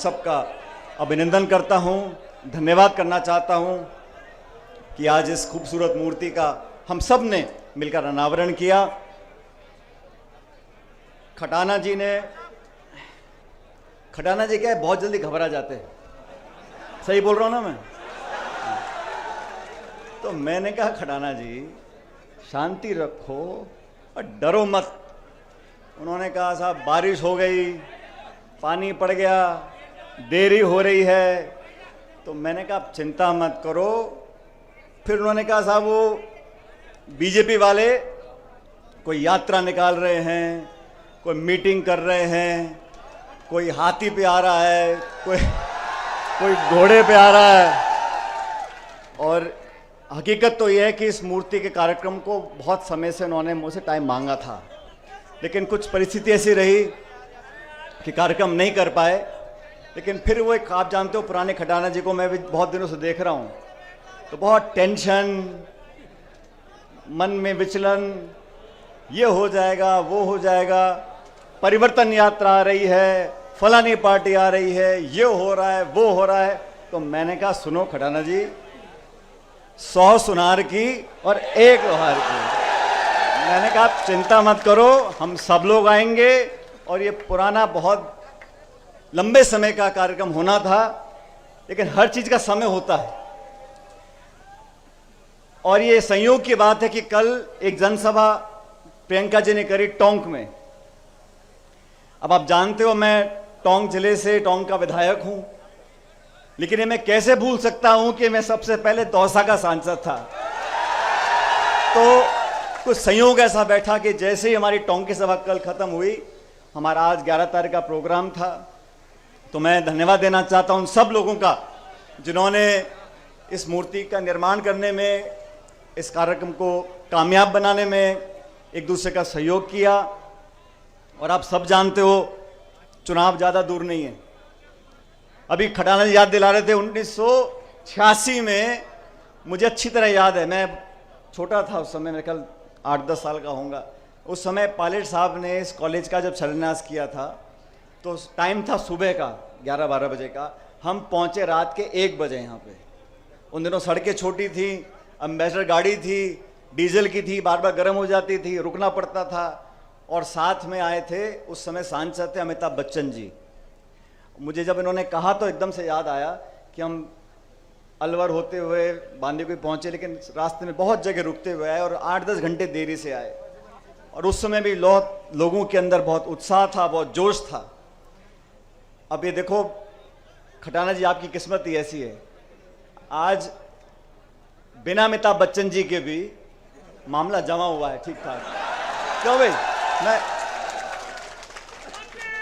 सबका अभिनंदन करता हूं, धन्यवाद करना चाहता हूं कि आज इस खूबसूरत मूर्ति का हम सब ने मिलकर अनावरण किया। खटाना जी क्या है, बहुत जल्दी घबरा जाते हैं। सही बोल रहा हूं ना मैं? तो मैंने कहा खटाना जी शांति रखो और डरो मत। उन्होंने कहा साहब बारिश हो गई, पानी पड़ गया, देरी हो रही है। तो मैंने कहा आप चिंता मत करो। फिर उन्होंने कहा साहब वो बीजेपी वाले कोई यात्रा निकाल रहे हैं, कोई मीटिंग कर रहे हैं, कोई हाथी पे आ रहा है, कोई घोड़े पे आ रहा है। और हकीकत तो यह है कि इस मूर्ति के कार्यक्रम को बहुत समय से उन्होंने मुझसे टाइम मांगा था, लेकिन कुछ परिस्थिति ऐसी रही कि कार्यक्रम नहीं कर पाए। लेकिन फिर वो एक, आप जानते हो पुराने खटाना जी को मैं भी बहुत दिनों से देख रहा हूँ, तो बहुत टेंशन, मन में विचलन, ये हो जाएगा वो हो जाएगा, परिवर्तन यात्रा आ रही है, फलानी पार्टी आ रही है, ये हो रहा है वो हो रहा है। तो मैंने कहा सुनो खटाना जी, 100 सुनार की और 1 लोहार की। मैंने कहा आप चिंता मत करो, हम सब लोग आएंगे। और ये पुराना बहुत लंबे समय का कार्यक्रम होना था, लेकिन हर चीज का समय होता है। और ये संयोग की बात है कि कल एक जनसभा प्रियंका जी ने करी टोंक में। अब आप जानते हो मैं टोंक जिले से, टोंक का विधायक हूं, लेकिन ये मैं कैसे भूल सकता हूं कि मैं सबसे पहले दौसा का सांसद था। तो कुछ संयोग ऐसा बैठा कि जैसे ही हमारी टोंक की सभा कल खत्म हुई, हमारा आज 11 तारीख का प्रोग्राम था। तो मैं धन्यवाद देना चाहता हूं उन सब लोगों का जिन्होंने इस मूर्ति का निर्माण करने में, इस कार्यक्रम को कामयाब बनाने में एक दूसरे का सहयोग किया। और आप सब जानते हो चुनाव ज़्यादा दूर नहीं है। अभी खटाना जी याद दिला रहे थे 1986 में, मुझे अच्छी तरह याद है, मैं छोटा था उस समय, मेरे ख्याल 8-10 साल का होऊंगा। उस समय पायलट साहब ने इस कॉलेज का जब शिलान्यास किया था, तो टाइम था सुबह का 11-12 बजे का। हम पहुंचे रात के 1 बजे यहाँ पे। उन दिनों सड़कें छोटी थी, एम्बेसडर गाड़ी थी, डीजल की थी, बार बार गर्म हो जाती थी, रुकना पड़ता था। और साथ में आए थे उस समय सांसद थे अमिताभ बच्चन जी। मुझे जब इन्होंने कहा तो एकदम से याद आया कि हम अलवर होते हुए बांदीकुई पहुंचे, लेकिन रास्ते में बहुत जगह रुकते हुए आए और 8-10 घंटे देरी से आए। और उस समय भी लोगों के अंदर बहुत उत्साह था, बहुत जोश था। अब ये देखो खटाना जी, आपकी किस्मत ही ऐसी है, आज बिना अमिताभ बच्चन जी के भी मामला जमा हुआ है ठीक ठाक। क्यों भाई?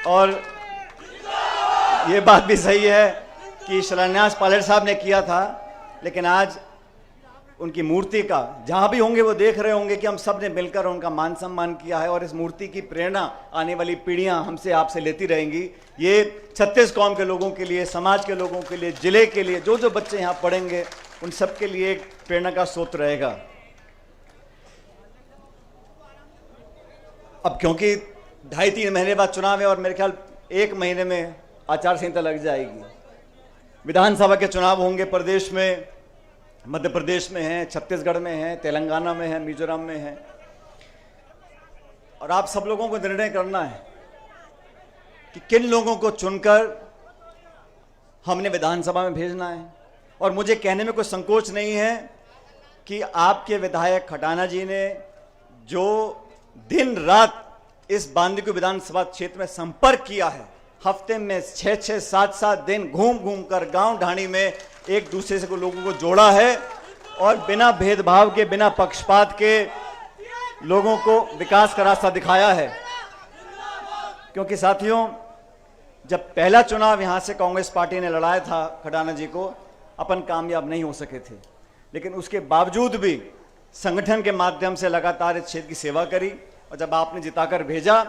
और ये बात भी सही है कि शिलान्यास पायलट साहब ने किया था, लेकिन आज उनकी मूर्ति का जहां भी होंगे वो देख रहे होंगे कि हम सब ने मिलकर उनका मान सम्मान किया है। और इस मूर्ति की प्रेरणा आने वाली पीढ़ियां हमसे आपसे लेती रहेंगी। ये 36 कौम के लोगों के लिए, समाज के लोगों के लिए, जिले के लिए, जो जो बच्चे यहाँ पढ़ेंगे उन सब के लिए एक प्रेरणा का स्रोत रहेगा। अब क्योंकि 2.5-3 महीने बाद चुनाव है और मेरे ख्याल 1 महीने में आचार संहिता लग जाएगी। विधानसभा के चुनाव होंगे प्रदेश में, मध्य प्रदेश में है, छत्तीसगढ़ में है, तेलंगाना में है, मिजोरम में है। और आप सब लोगों को निर्णय करना है कि किन लोगों को चुनकर हमने विधानसभा में भेजना है। और मुझे कहने में कोई संकोच नहीं है कि आपके विधायक खटाना जी ने जो दिन रात इस बांदीकुई विधानसभा क्षेत्र में संपर्क किया है, हफ्ते में 6-6, 7-7 दिन घूम घूम कर गांव ढाणी में एक दूसरे से लोगों को जोड़ा है और बिना भेदभाव के, बिना पक्षपात के लोगों को विकास का रास्ता दिखाया है। क्योंकि साथियों, जब पहला चुनाव यहां से कांग्रेस पार्टी ने लड़ाया था खटाना जी को, अपन कामयाब नहीं हो सके थे, लेकिन उसके बावजूद भी संगठन के माध्यम से लगातार इस क्षेत्र की सेवा करी। और जब आपने जिताकर भेजा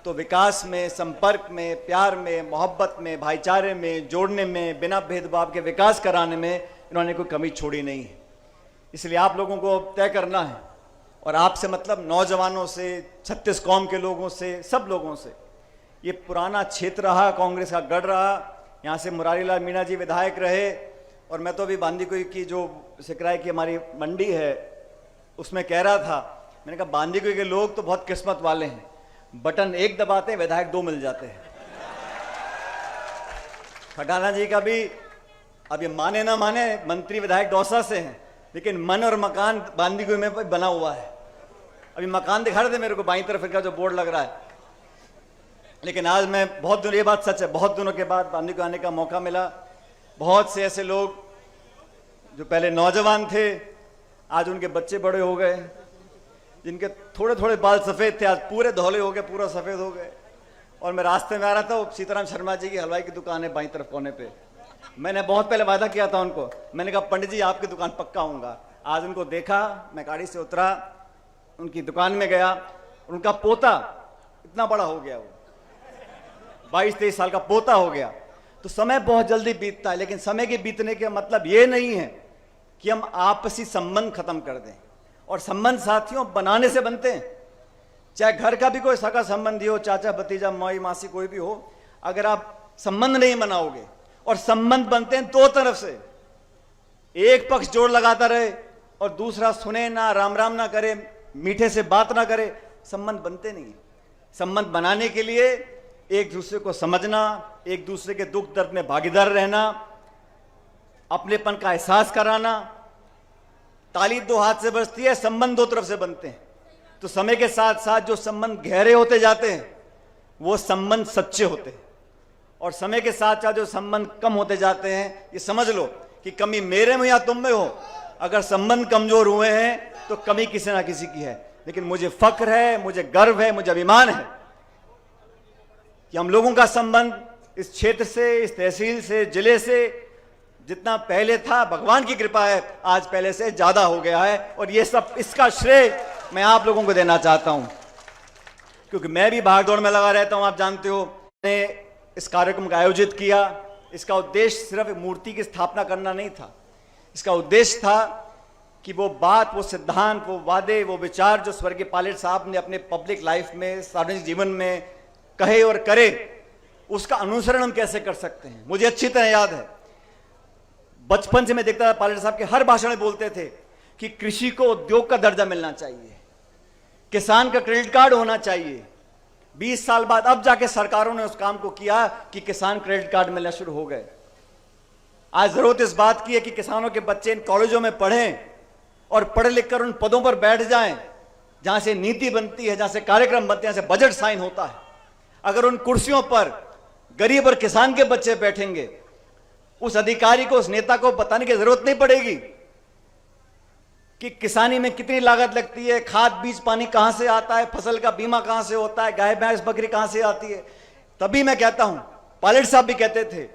तो विकास में, संपर्क में, प्यार में, मोहब्बत में, भाईचारे में, जोड़ने में, बिना भेदभाव के विकास कराने में इन्होंने कोई कमी छोड़ी नहीं है। इसलिए आप लोगों को तय करना है, और आपसे मतलब नौजवानों से, 36 कौम के लोगों से, सब लोगों से। ये पुराना क्षेत्र रहा, कांग्रेस का गढ़ रहा, यहाँ से मुरारी लाल मीणा जी विधायक रहे, और मैं तो अभी बांदीकुई की जो सिकराई की हमारी मंडी है उसमें कह रहा था, मैंने कहा बांदीकुई के लोग तो बहुत किस्मत वाले हैं, बटन एक दबाते हैं विधायक 2 मिल जाते हैं। खटाना जी का भी, अब ये माने ना माने, मंत्री विधायक दौसा से हैं, लेकिन मन और मकान बांदीकुई में बना हुआ है। अभी मकान दिखा रहे थे मेरे को बाईं तरफ का जो बोर्ड लग रहा है। लेकिन आज मैं बहुत दिनों, ये बात सच है, बहुत दिनों के बाद बांदीकुई आने का मौका मिला। बहुत से ऐसे लोग जो पहले नौजवान थे, आज उनके बच्चे बड़े हो गए, जिनके थोड़े थोड़े बाल सफ़ेद थे आज पूरे धौले हो गए, पूरा सफ़ेद हो गए। और मैं रास्ते में आ रहा था, सीताराम शर्मा जी की हलवाई की दुकान है बाईं तरफ कोने पे। मैंने बहुत पहले वादा किया था उनको, मैंने कहा पंडित जी आपकी दुकान पक्का आऊँगा। आज उनको देखा, मैं गाड़ी से उतरा, उनकी दुकान में गया, उनका पोता इतना बड़ा हो गया, वो 22-23 साल का पोता हो गया। तो समय बहुत जल्दी बीतता है, लेकिन समय के बीतने का मतलब ये नहीं है कि हम आपसी संबंध खत्म कर दें। और संबंध साथियों बनाने से बनते हैं, चाहे घर का भी कोई सगा संबंधी हो, चाचा भतीजा माई मासी कोई भी हो, अगर आप संबंध नहीं बनाओगे, और संबंध बनते हैं 2 तरफ से, एक पक्ष जोर लगाता रहे और दूसरा सुने ना, राम राम ना करे, मीठे से बात ना करे, संबंध बनते नहीं। संबंध बनाने के लिए एक दूसरे को समझना, एक दूसरे के दुख दर्द में भागीदार रहना, अपनेपन का एहसास कराना। ताली 2 हाथ से बजती है, संबंध 2 तरफ से बनते हैं। तो समय के साथ साथ जो संबंध गहरे होते जाते हैं वो संबंध सच्चे होते हैं, और समय के साथ साथ जो संबंध कम होते जाते हैं, ये समझ लो कि कमी मेरे में या तुम में हो, अगर संबंध कमजोर हुए हैं तो कमी किसी ना किसी की है। लेकिन मुझे फख्र है, मुझे गर्व है, मुझे अभिमान है कि हम लोगों का संबंध इस क्षेत्र से, इस तहसील से, जिले से जितना पहले था, भगवान की कृपा है, आज पहले से ज्यादा हो गया है। और ये सब, इसका श्रेय मैं आप लोगों को देना चाहता हूं, क्योंकि मैं भी भाग दौड़ में लगा रहता हूं। आप जानते हो, मैंने इस कार्यक्रम का आयोजित किया, इसका उद्देश्य सिर्फ मूर्ति की स्थापना करना नहीं था। इसका उद्देश्य था कि वो बात, वो सिद्धांत, वो वादे, वो विचार जो स्वर्गीय पायलट साहब ने अपने पब्लिक लाइफ में, सार्वजनिक जीवन में कहे और करे, उसका अनुसरण हम कैसे कर सकते हैं। मुझे अच्छी तरह याद है, बचपन से मैं देखता था पायलट साहब के हर भाषण में बोलते थे कि कृषि को उद्योग का दर्जा मिलना चाहिए, किसान का क्रेडिट कार्ड होना चाहिए। 20 साल बाद अब जाके सरकारों ने उस काम को किया कि किसान क्रेडिट कार्ड मिलना शुरू हो गए। आज जरूरत इस बात की है कि किसानों के बच्चे इन कॉलेजों में पढ़ें और पढ़ लिख कर उन पदों पर बैठ जाएं जहां से नीति बनती है, जहां से कार्यक्रम बनते हैं, जहां से बजट साइन होता है। अगर उन कुर्सियों पर गरीब और किसान के बच्चे बैठेंगे, उस अधिकारी को, उस नेता को बताने की जरूरत नहीं पड़ेगी कि किसानी में कितनी लागत लगती है, खाद बीज पानी कहां से आता है, फसल का बीमा कहां से होता है, गाय भैंस बकरी कहां से आती है। तभी मैं कहता हूं, पायलट साहब भी कहते थे,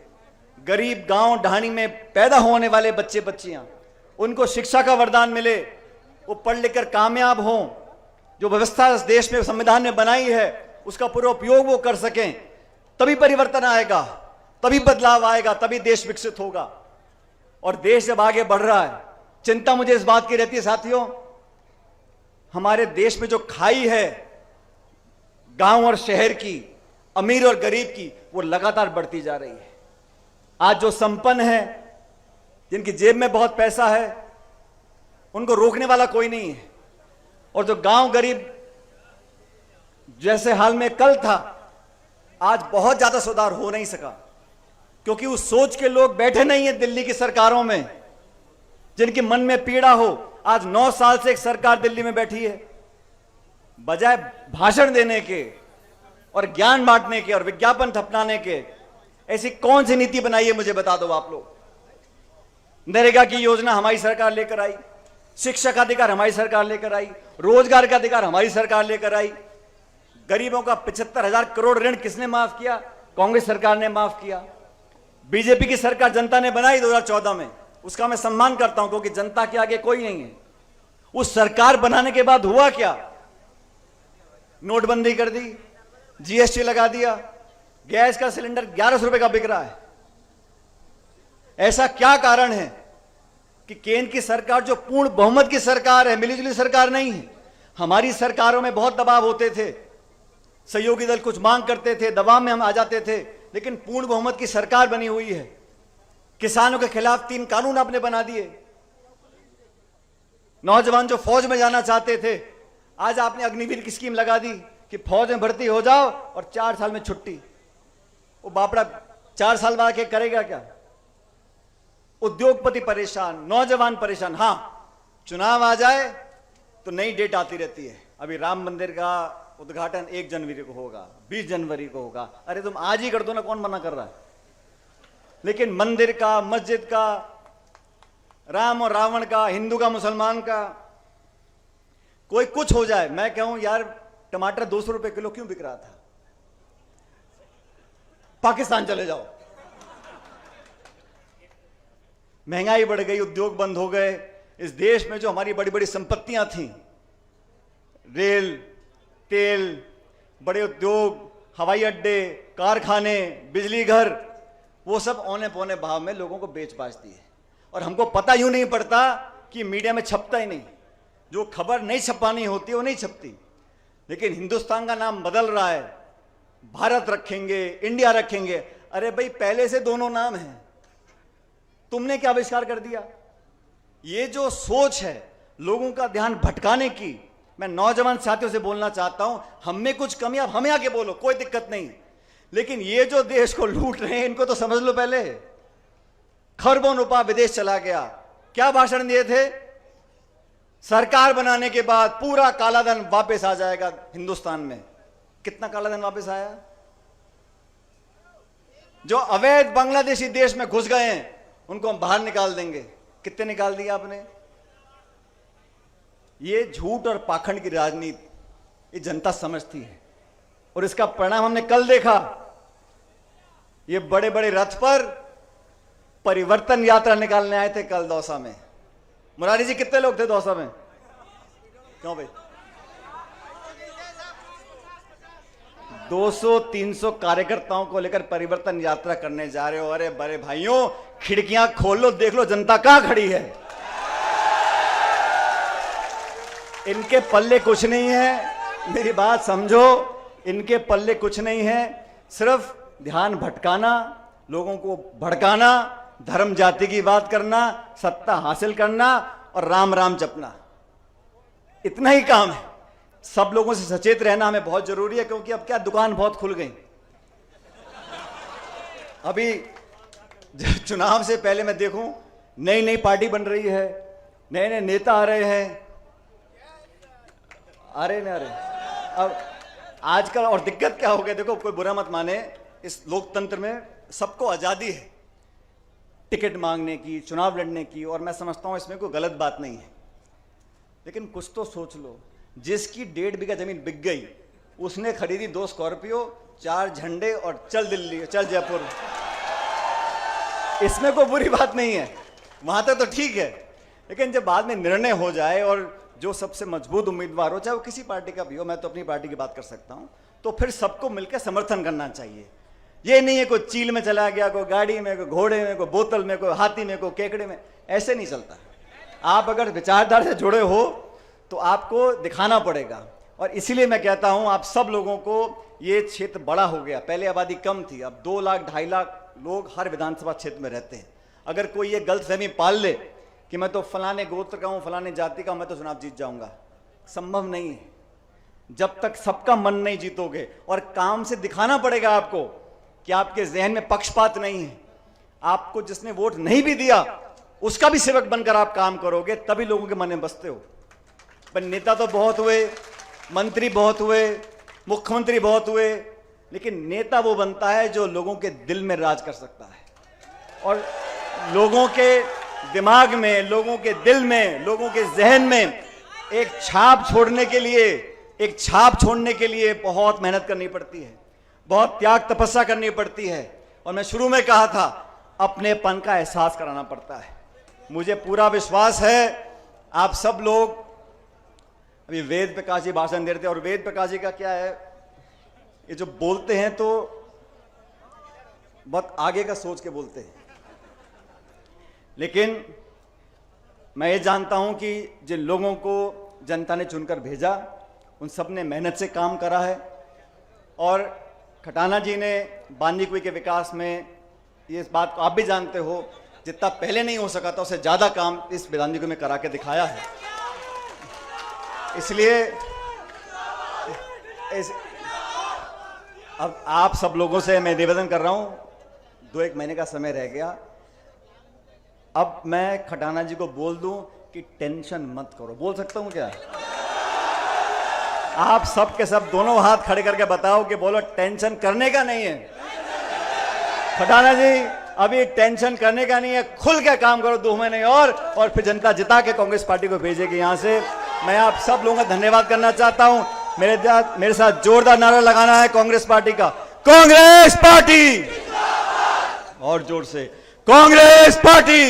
गरीब गांव ढाणी में पैदा होने वाले बच्चे बच्चियां, उनको शिक्षा का वरदान मिले, वो पढ़ लिख कर कामयाब हों, जो व्यवस्था इस देश में, संविधान ने बनाई है, उसका पूरा उपयोग वो कर सकें, तभी परिवर्तन आएगा, तभी बदलाव आएगा, तभी देश विकसित होगा। और देश जब आगे बढ़ रहा है, चिंता मुझे इस बात की रहती है साथियों, हमारे देश में जो खाई है गांव और शहर की, अमीर और गरीब की, वो लगातार बढ़ती जा रही है। आज जो संपन्न है, जिनकी जेब में बहुत पैसा है, उनको रोकने वाला कोई नहीं है। और जो गांव गरीब जैसे हाल में कल था, आज बहुत ज्यादा सुधार हो नहीं सका, क्योंकि उस सोच के लोग बैठे नहीं है दिल्ली की सरकारों में, जिनके मन में पीड़ा हो। आज 9 साल से एक सरकार दिल्ली में बैठी है, बजाय भाषण देने के और ज्ञान बांटने के और विज्ञापन थपनाने के, ऐसी कौन सी नीति बनाई है मुझे बता दो आप लोग। नरेगा की योजना हमारी सरकार लेकर आई, शिक्षा का अधिकार हमारी सरकार लेकर आई, रोजगार का अधिकार हमारी सरकार लेकर आई। गरीबों का 75,000 करोड़ ऋण किसने माफ किया? कांग्रेस सरकार ने माफ किया। बीजेपी की सरकार जनता ने बनाई 2014 में, उसका मैं सम्मान करता हूं, क्योंकि जनता के आगे कोई नहीं है। उस सरकार बनाने के बाद हुआ क्या? नोटबंदी कर दी, जीएसटी लगा दिया, गैस का सिलेंडर 1100 रुपए का बिक रहा है। ऐसा क्या कारण है कि केंद्र की सरकार, जो पूर्ण बहुमत की सरकार है, मिलीजुली सरकार नहीं है, हमारी सरकारों में बहुत दबाव होते थे, सहयोगी दल कुछ मांग करते थे, दबाव में हम आ जाते थे, लेकिन पूर्ण बहुमत की सरकार बनी हुई है। किसानों के खिलाफ 3 कानून आपने बना दिए। नौजवान जो फौज में जाना चाहते थे, आज आपने अग्निवीर की स्कीम लगा दी कि फौज में भर्ती हो जाओ और 4 साल में छुट्टी। वो बापड़ा 4 साल बाद के करेगा क्या? उद्योगपति परेशान, नौजवान परेशान। हां, चुनाव आ जाए तो नई डेट आती रहती है। अभी राम मंदिर का उद्घाटन 1 जनवरी को होगा, 20 जनवरी को होगा। अरे तुम आज ही कर दो ना, कौन मना कर रहा है? लेकिन मंदिर का, मस्जिद का, राम और रावण का, हिंदू का मुसलमान का, कोई कुछ हो जाए, मैं कहूं यार टमाटर 200 रुपए किलो क्यों बिक रहा था? पाकिस्तान चले जाओ। महंगाई बढ़ गई, उद्योग बंद हो गए। इस देश में जो हमारी बड़ी बड़ी संपत्तियां थीं, रेल, तेल, बड़े उद्योग, हवाई अड्डे, कारखाने, बिजली घर, वो सब औने पौने भाव में लोगों को बेच बाच दिए। और हमको पता यूं नहीं पड़ता कि मीडिया में छपता ही नहीं। जो खबर नहीं छपानी होती वो नहीं छपती। लेकिन हिंदुस्तान का नाम बदल रहा है, भारत रखेंगे, इंडिया रखेंगे। अरे भाई, पहले से दोनों नाम हैं, तुमने क्या आविष्कार कर दिया? ये जो सोच है लोगों का ध्यान भटकाने की, मैं नौजवान साथियों से बोलना चाहता हूं, हम में कुछ कमी, आप हमें आके बोलो, कोई दिक्कत नहीं। लेकिन ये जो देश को लूट रहे हैं, इनको तो समझ लो। पहले खरबों रुपया विदेश चला गया। क्या भाषण दिए थे? सरकार बनाने के बाद पूरा कालाधन वापस आ जाएगा हिंदुस्तान में। कितना कालाधन वापस आया? जो अवैध बांग्लादेशी देश में घुस गए हैं उनको हम बाहर निकाल देंगे। कितने निकाल दिया आपने? ये झूठ और पाखंड की राजनीति ये जनता समझती है, और इसका परिणाम हमने कल देखा। ये बड़े बड़े रथ पर परिवर्तन यात्रा निकालने आए थे कल दौसा में। मुरारी जी, कितने लोग थे दौसा में? क्यों भाई? 200-300 कार्यकर्ताओं को लेकर परिवर्तन यात्रा करने जा रहे हो। अरे बड़े भाइयों, खिड़कियां खोल लो, देख लो जनता कहां खड़ी है। इनके पल्ले कुछ नहीं है, मेरी बात समझो, इनके पल्ले कुछ नहीं है। सिर्फ ध्यान भटकाना, लोगों को भड़काना, धर्म जाति की बात करना, सत्ता हासिल करना और राम राम जपना, इतना ही काम है। सब लोगों से सचेत रहना हमें बहुत जरूरी है, क्योंकि अब क्या, दुकान बहुत खुल गई। अभी चुनाव से पहले मैं देखूं, नई नई पार्टी बन रही है, नए नए नेता आ रहे हैं। अरे न अरे, अब आजकल और दिक्कत क्या हो गया, देखो, कोई बुरा मत माने, इस लोकतंत्र में सबको आजादी है टिकट मांगने की, चुनाव लड़ने की, और मैं समझता हूं इसमें कोई गलत बात नहीं है। लेकिन कुछ तो सोच लो, जिसकी 1.5 बीघा जमीन बिक गई, उसने खरीदी 2 स्कॉर्पियो, 4 झंडे और चल दिल्ली, चल जयपुर। इसमें कोई बुरी बात नहीं है, वहां तक तो ठीक है। लेकिन जब बाद में निर्णय हो जाए और जो सबसे मजबूत उम्मीदवार हो, चाहे वो किसी पार्टी का भी हो, मैं तो अपनी पार्टी की बात कर सकता हूं, तो फिर सबको मिलकर समर्थन करना चाहिए। ये नहीं है कोई चील में चला गया, कोई गाड़ी में, कोई घोड़े में, कोई बोतल में, कोई हाथी में, कोई केकड़े में, ऐसे नहीं चलता। आप अगर विचारधारा से जुड़े हो तो आपको दिखाना पड़ेगा। और इसीलिए मैं कहता हूं, आप सब लोगों को, ये क्षेत्र बड़ा हो गया, पहले आबादी कम थी, अब 2 लाख 2.5 लाख लोग हर विधानसभा क्षेत्र में रहते हैं। अगर कोई ये गलतफहमी पाल ले कि मैं तो फलाने गोत्र का हूं, फलाने जाति का, मैं तो चुनाव जीत जाऊंगा, संभव नहीं है। जब तक सबका मन नहीं जीतोगे, और काम से दिखाना पड़ेगा आपको कि आपके जहन में पक्षपात नहीं है। आपको जिसने वोट नहीं भी दिया, उसका भी सेवक बनकर आप काम करोगे, तभी लोगों के मन में बसते हो। पर नेता तो बहुत हुए, मंत्री बहुत हुए, मुख्यमंत्री बहुत हुए, लेकिन नेता वो बनता है जो लोगों के दिल में राज कर सकता है, और लोगों के दिमाग में, लोगों के दिल में, लोगों के जहन में एक छाप छोड़ने के लिए बहुत मेहनत करनी पड़ती है, बहुत त्याग तपस्या करनी पड़ती है। और मैं शुरू में कहा था, अपनेपन का एहसास कराना पड़ता है। मुझे पूरा विश्वास है आप सब लोग, अभी वेद प्रकाश जी भाषण दे रहे थे, और वेद प्रकाश जी का क्या है, ये जो बोलते हैं तो बहुत आगे का सोच के बोलते हैं। लेकिन मैं ये जानता हूं कि जिन लोगों को जनता ने चुनकर भेजा, उन सब ने मेहनत से काम करा है, और खटाना जी ने बांदीकुई के विकास में, ये इस बात को आप भी जानते हो, जितना पहले नहीं हो सका था उससे ज्यादा काम इस बांदीकुई में करा के दिखाया है। इसलिए अब आप सब लोगों से मैं निवेदन कर रहा हूं, 2-1 महीने का समय रह गया, अब मैं खटाना जी को बोल दूं कि टेंशन मत करो। बोल सकता हूं क्या? आप सब के सब दोनों हाथ खड़े करके बताओ कि बोलो टेंशन करने का नहीं है। खटाना जी अभी टेंशन करने का नहीं है, खुल के काम करो 2 महीने और फिर जनता जिता के कांग्रेस पार्टी को भेजेगी यहां से। मैं आप सब लोगों का धन्यवाद करना चाहता हूं। मेरे साथ जोरदार नारा लगाना है कांग्रेस पार्टी का, कांग्रेस पार्टी, और जोर से, कांग्रेस पार्टी।